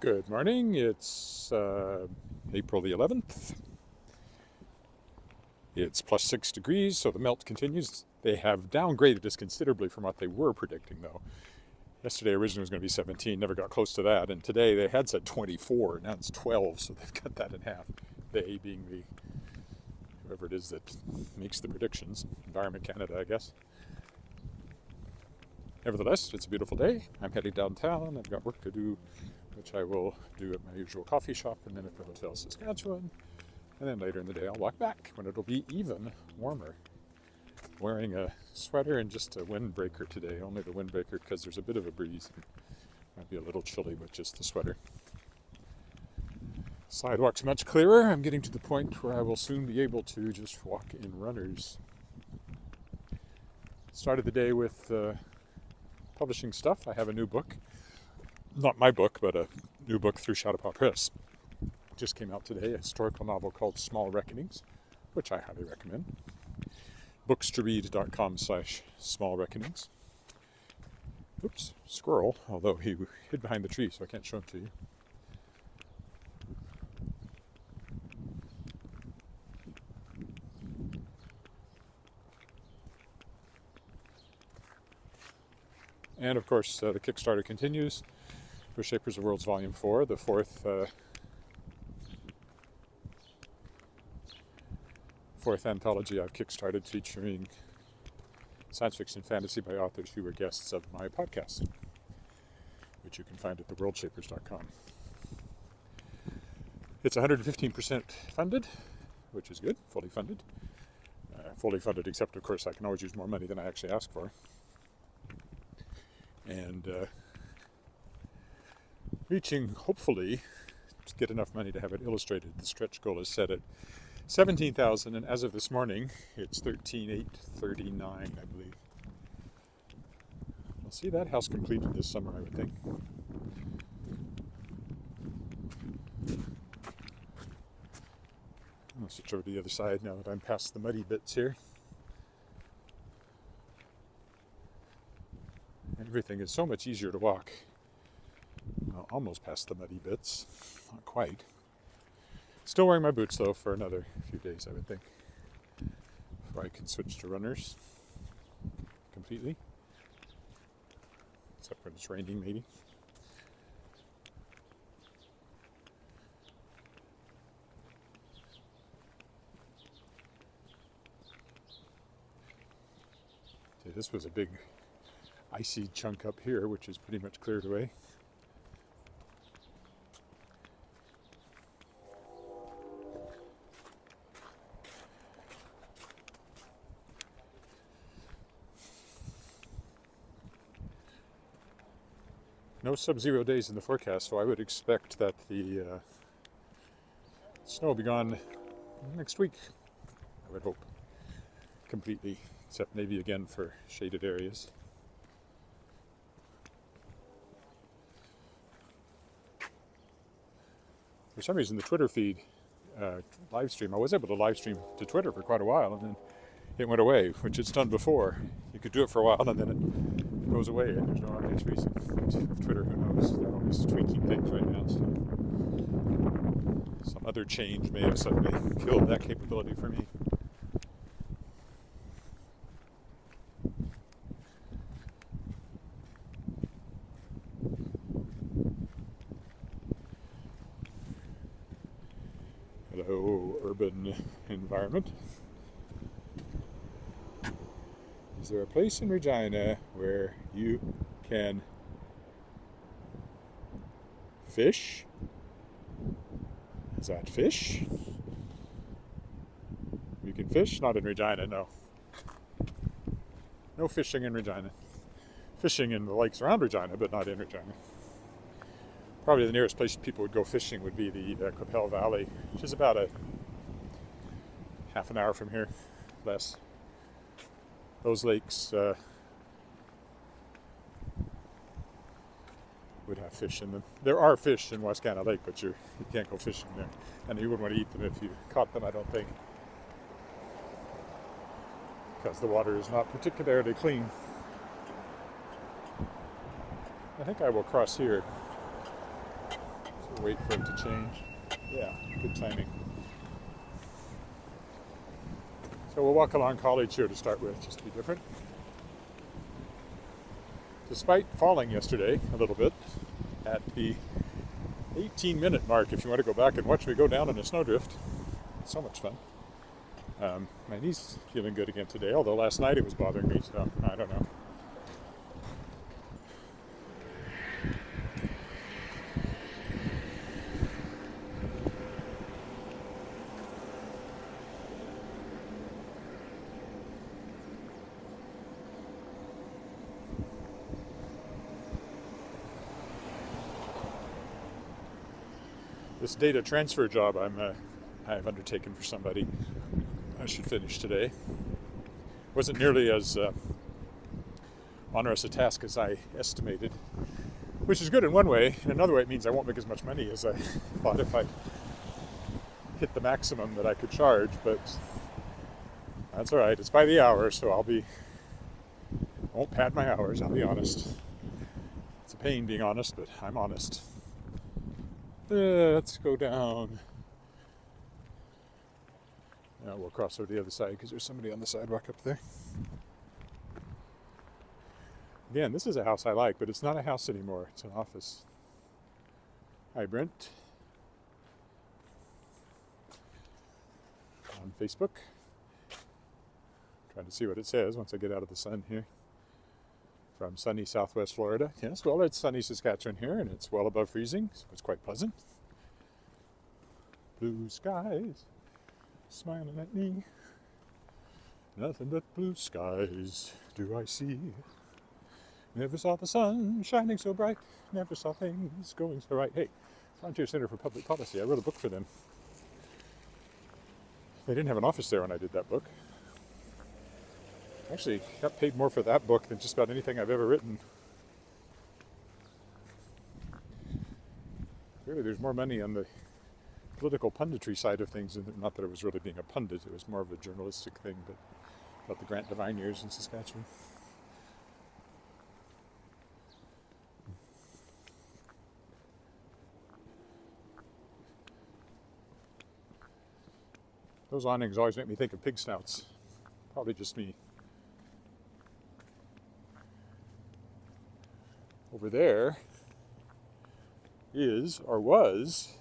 Good morning. It's April the 11th. It's plus 6 degrees, so the melt continues. They have downgraded us considerably from what they were predicting, though. Yesterday originally was going to be 17, never got close to that, and today they had said 24, now it's 12, so they've cut that in half. They being whoever it is that makes the predictions, Environment Canada, I guess. Nevertheless, it's a beautiful day. I'm heading downtown. I've got work to do, which I will do at my usual coffee shop and then at the Hotel Saskatchewan. And then later in the day, I'll walk back when it'll be even warmer. Wearing a sweater and just a windbreaker today. Only the windbreaker because there's a bit of a breeze. Might be a little chilly with just the sweater. Sidewalk's much clearer. I'm getting to the point where I will soon be able to just walk in runners. Started the day with publishing stuff. I have a new book. Not my book, but a new book through Shadowpaw Press. Just came out today, a historical novel called Small Reckonings, which I highly recommend. bookstoread.com/Small Reckonings. Oops, squirrel, although he hid behind the tree, so I can't show him to you. And of course, the Kickstarter continues. Worldshapers of Worlds Volume 4, the fourth anthology I've kickstarted, featuring science fiction fantasy by authors who were guests of my podcast, which you can find at theworldshapers.com. It's 115% funded, which is good, fully funded. Fully funded, except of course I can always use more money than I actually ask for. And reaching, hopefully, to get enough money to have it illustrated. The stretch goal is set at $17,000, and as of this morning, it's $13,839, I believe. We'll see that house completed this summer, I would think. I'll switch over to the other side now that I'm past the muddy bits here. Everything is so much easier to walk. Well, almost past the muddy bits. Not quite. Still wearing my boots, though, for another few days, I would think, before I can switch to runners completely. Except when it's raining, maybe. See, this was a big icy chunk up here, which is pretty much cleared away. No sub-zero days in the forecast, so I would expect that the snow will be gone next week, I would hope, completely, except maybe again for shaded areas. For some reason, the Twitter feed live stream, I was able to live stream to Twitter for quite a while, and then it went away, which it's done before. You could do it for a while, and then it goes away, and there's no obvious reason. But Twitter, who knows? They're always tweaking things right now. So some other change may have suddenly killed that capability for me. Hello, urban environment. Is there a place in Regina where you can fish? Is that fish? You can fish? Not in Regina, no. No fishing in Regina. Fishing in the lakes around Regina, but not in Regina. Probably the nearest place people would go fishing would be the Capel Valley, which is about a half an hour from here, less. Those lakes would have fish in them. There are fish in Wascana Lake, but you can't go fishing there. And you wouldn't want to eat them if you caught them, I don't think. Because the water is not particularly clean. I think I will cross here. Wait for it to change. Yeah, good timing. So we'll walk along College here to start with, just to be different. Despite falling yesterday a little bit at the 18-minute mark, if you want to go back and watch me go down in a snowdrift, so much fun. My knee's feeling good again today, although last night it was bothering me, so I don't know. This data transfer job I've undertaken for somebody, I should finish today. Wasn't nearly as onerous a task as I estimated, which is good in one way. In another way, it means I won't make as much money as I thought if I hit the maximum that I could charge, but that's all right. It's by the hour, so I won't pad my hours, I'll be honest. It's a pain being honest, but I'm honest. Let's go down. Now we'll cross over to the other side because there's somebody on the sidewalk up there. Again, this is a house I like, but it's not a house anymore. It's an office. Hi, Brent. On Facebook. Trying to see what it says once I get out of the sun here. From sunny southwest Florida. Yes, well, it's sunny Saskatchewan here, and it's well above freezing, so it's quite pleasant. Blue skies smiling at me. Nothing but blue skies do I see. Never saw the sun shining so bright. Never saw things going so right. Hey, Frontier Center for Public Policy. I wrote a book for them. They didn't have an office there when I did that book. Actually, got paid more for that book than just about anything I've ever written. Really, there's more money on the political punditry side of things. Not that it was really being a pundit, it was more of a journalistic thing, but about the Grant Devine years in Saskatchewan. Those awnings always make me think of pig snouts. Probably just me. Over there is, or was,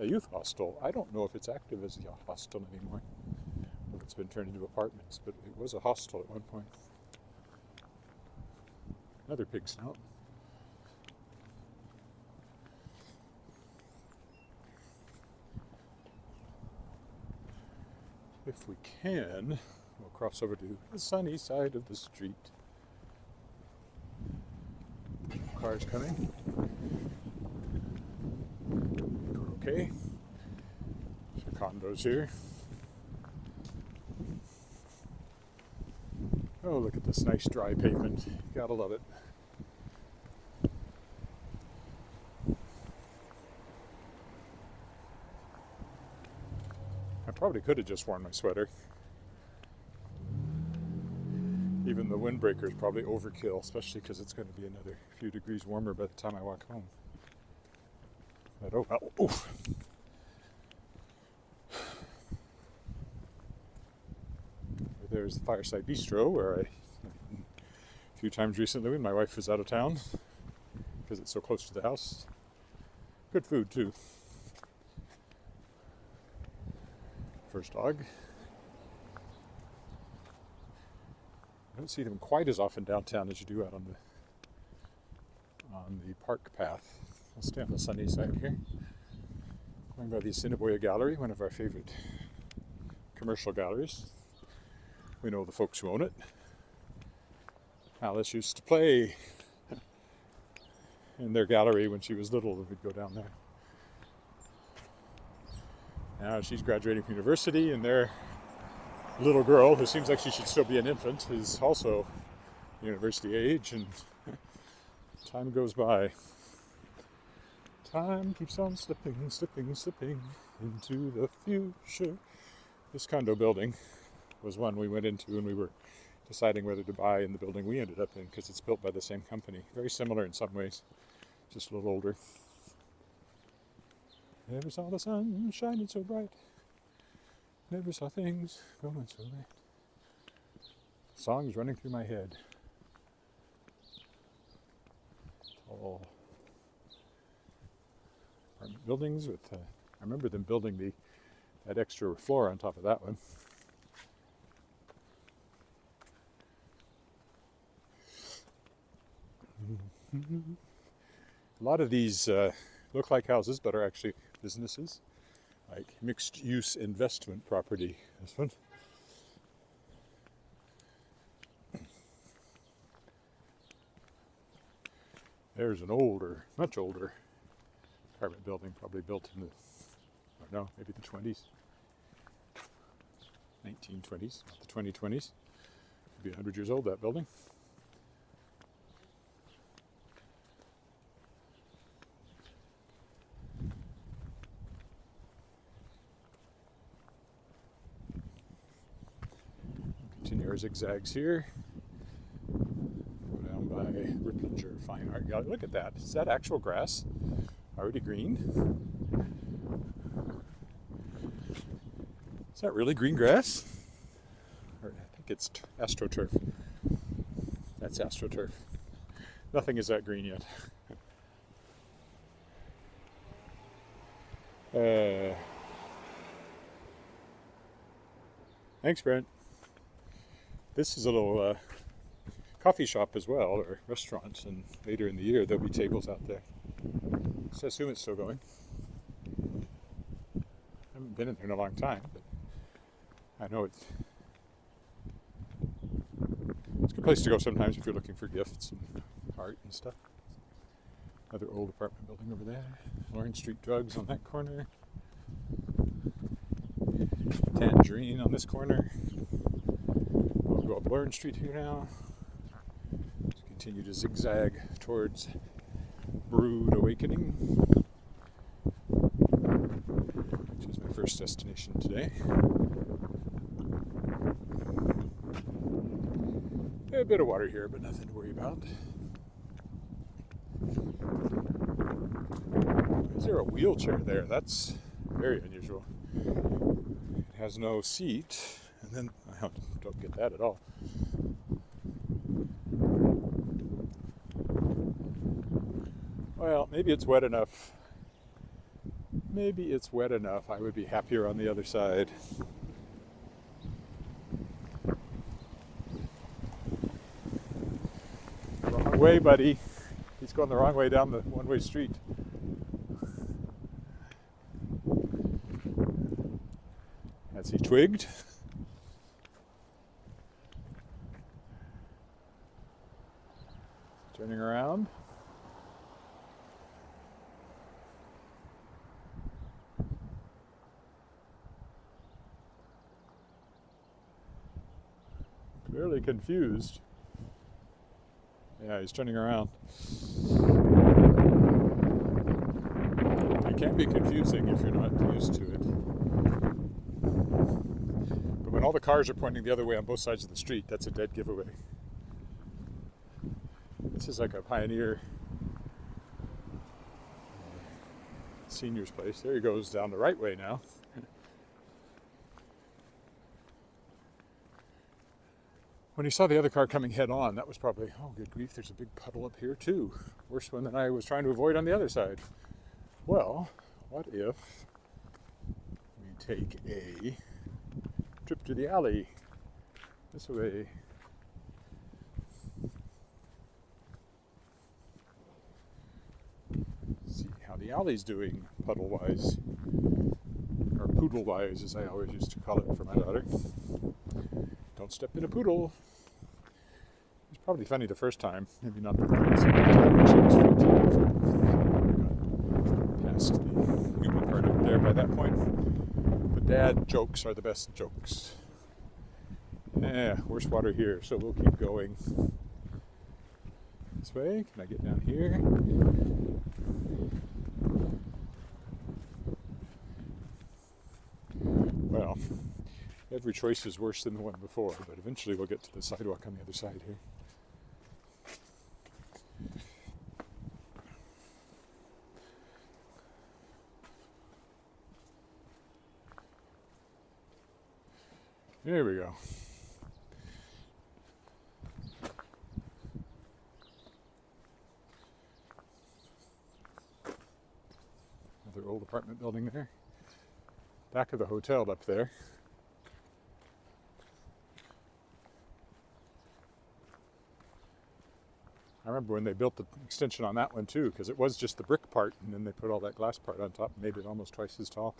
a youth hostel. I don't know if it's active as a hostel anymore, or if it's been turned into apartments, but it was a hostel at one point. Another pig snout. If we can, we'll cross over to the sunny side of the street. Cars coming. Okay. Some condos here. Oh, look at this nice dry pavement. Gotta love it. I probably could have just worn my sweater. Even the windbreaker is probably overkill, especially because it's going to be another few degrees warmer by the time I walk home. But oh well, oof. There's the Fireside Bistro, where a few times recently when my wife was out of town, because it's so close to the house. Good food too. First dog. I don't see them quite as often downtown as you do out on the park path. I'll stay on the sunny side here. Going by the Assiniboia Gallery, one of our favorite commercial galleries. We know the folks who own it. Alice used to play in their gallery when she was little, and we'd go down there. Now she's graduating from university, and their little girl, who seems like she should still be an infant, is also university age, and time goes by. Time keeps on slipping, slipping, slipping into the future. This condo building was one we went into when we were deciding whether to buy in the building we ended up in, because it's built by the same company. Very similar in some ways, just a little older. Never saw the sun shining so bright. Never saw things going so right. Songs running through my head. Tall apartment buildings with, I remember them building that extra floor on top of that one. A lot of these look like houses, but are actually businesses, like mixed-use investment property. This one. There's an older, much older apartment building, probably built in the, I don't know, maybe the 20s, 1920s, not the 2020s. Could be 100 years old, that building. Continue our zigzags here. Go down by Ripplinger Fine Art Gallery. Look at that. Is that actual grass? Already green? Is that really green grass? Or I think it's AstroTurf. That's AstroTurf. Nothing is that green yet. Thanks, Brent. This is a little coffee shop as well, or restaurant, and later in the year there'll be tables out there. So I assume it's still going. I haven't been in there in a long time, but I know it's a good place to go sometimes if you're looking for gifts and art and stuff. Another old apartment building over there. Lawrence Street Drugs on that corner. Tangerine on this corner. We'll go up Lawrence Street here now. Continue to zigzag towards Brood Awakening, which is my first destination today. A bit of water here, but nothing to worry about. Is there a wheelchair there? That's very unusual. It has no seat, and then I don't get that at all. Well, maybe it's wet enough. Maybe it's wet enough. I would be happier on the other side. Wrong way, buddy. He's going the wrong way down the one-way street. Has he twigged? Turning around. Clearly confused. Yeah, he's turning around. It can be confusing if you're not used to it. But when all the cars are pointing the other way on both sides of the street, that's a dead giveaway. This is like a Pioneer senior's place. There he goes down the right way now. When he saw the other car coming head on, that was probably, oh, good grief, there's a big puddle up here too. Worse one than I was trying to avoid on the other side. Well, what if we take a trip to the alley this way? See how the alley's doing, puddle-wise, or poodle-wise, as I always used to call it for my daughter. Don't step in a poodle. It was probably funny the first time, maybe not the second time when she was 14 years old. I got past the human part of it there by that point. The dad jokes are the best jokes. Yeah, worse water here, so we'll keep going. This way, can I get down here? Well, every choice is worse than the one before, but eventually we'll get to the sidewalk on the other side here. Here we go. Another old apartment building there. Back of the hotel up there. I remember when they built the extension on that one too, because it was just the brick part, and then they put all that glass part on top and made it almost twice as tall.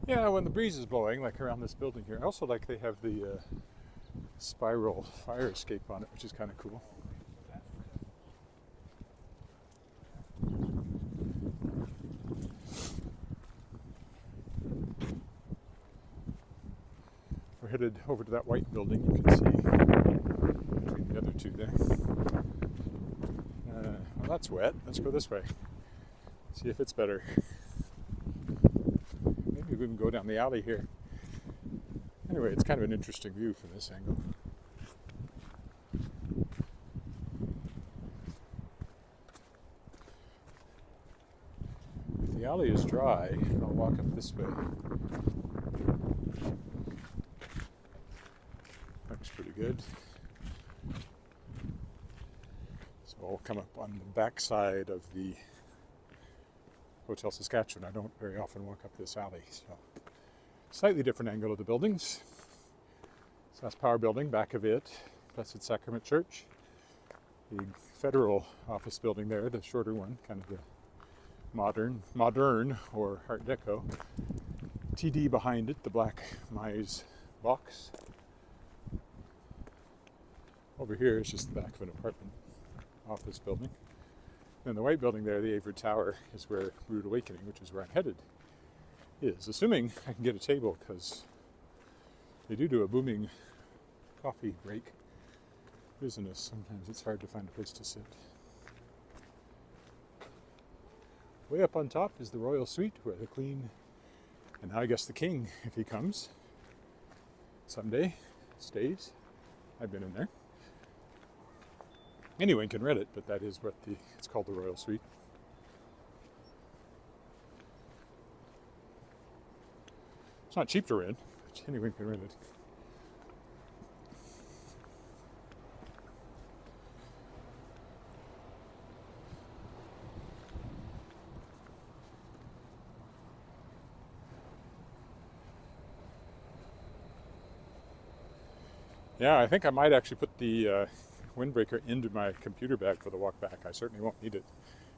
Yeah, when the breeze is blowing, like around this building here. I also like they have the spiral fire escape on it, which is kind of cool. We're headed over to that white building you can see between the other two there. Well, that's wet. Let's go this way. See if it's better. Maybe we can go down the alley here. Anyway, it's kind of an interesting view from this angle. If the alley is dry, I'll walk up this way. Looks pretty good. So I'll come up on the back side of the Hotel Saskatchewan. I don't very often walk up this alley, so slightly different angle of the buildings. Sask Power building, back of it, Blessed Sacrament Church. The federal office building there, the shorter one, kind of the modern or Art Deco. TD behind it, the black Mies box. Over here is just the back of an apartment office building. And the white building there, the Edward Tower, is where Rude Awakening, which is where I'm headed, is. Assuming I can get a table, because they do a booming coffee break business. Sometimes it's hard to find a place to sit. Way up on top is the Royal Suite, where the Queen, and now I guess the King, if he comes someday, stays. I've been in there. Anyone can rent it, but that is what it's called, the Royal Suite. It's not cheap to rent, but anyone can rent it. Yeah, I think I might actually put the windbreaker into my computer bag for the walk back. I certainly won't need it.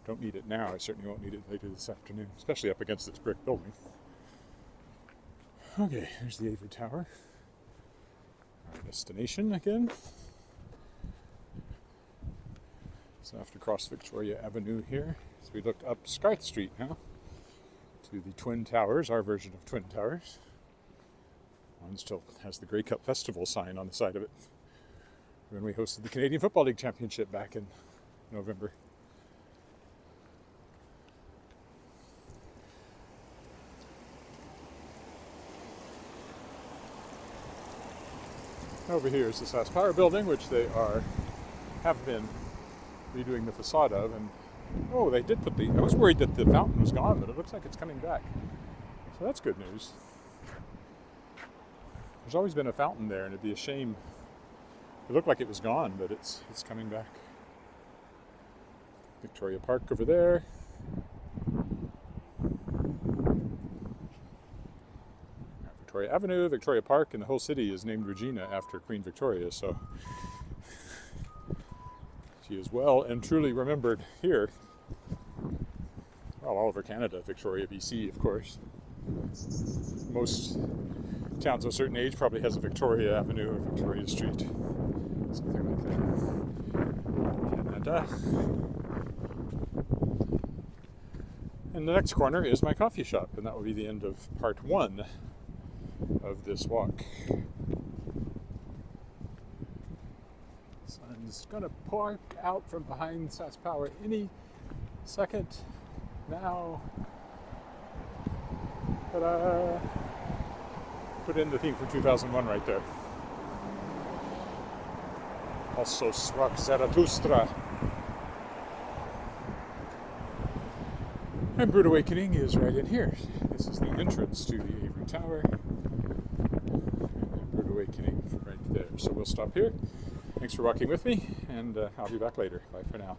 Don't need it now. I certainly won't need it later this afternoon, especially up against this brick building. Okay, here's the Edward Tower. Our destination again. So I have to cross Victoria Avenue here. So we look up Scarth Street now to the Twin Towers, our version of Twin Towers. One still has the Grey Cup Festival sign on the side of it, when we hosted the Canadian Football League Championship back in November. Over here is the Sask Power building, which they have been redoing the facade of, and oh, they did put I was worried that the fountain was gone, but it looks like it's coming back. So that's good news. There's always been a fountain there, and it'd be a shame. It looked like it was gone, but it's coming back. Victoria Park over there. Victoria Avenue, Victoria Park, and the whole city is named Regina after Queen Victoria, so she is well and truly remembered here. Well, all over Canada, Victoria, BC, of course. Most towns of a certain age probably has a Victoria Avenue or Victoria Street, something like that. Canada. And the next corner is my coffee shop, and that will be the end of part 1 of this walk. Sun's gonna pour out from behind Sask Power any second now. Ta-da! put in the theme from 2001 right there. Also struck Zarathustra. And Brood Awakening is right in here. This is the entrance to the Avery Tower. And Brood Awakening right there. So we'll stop here. Thanks for walking with me, and I'll be back later. Bye for now.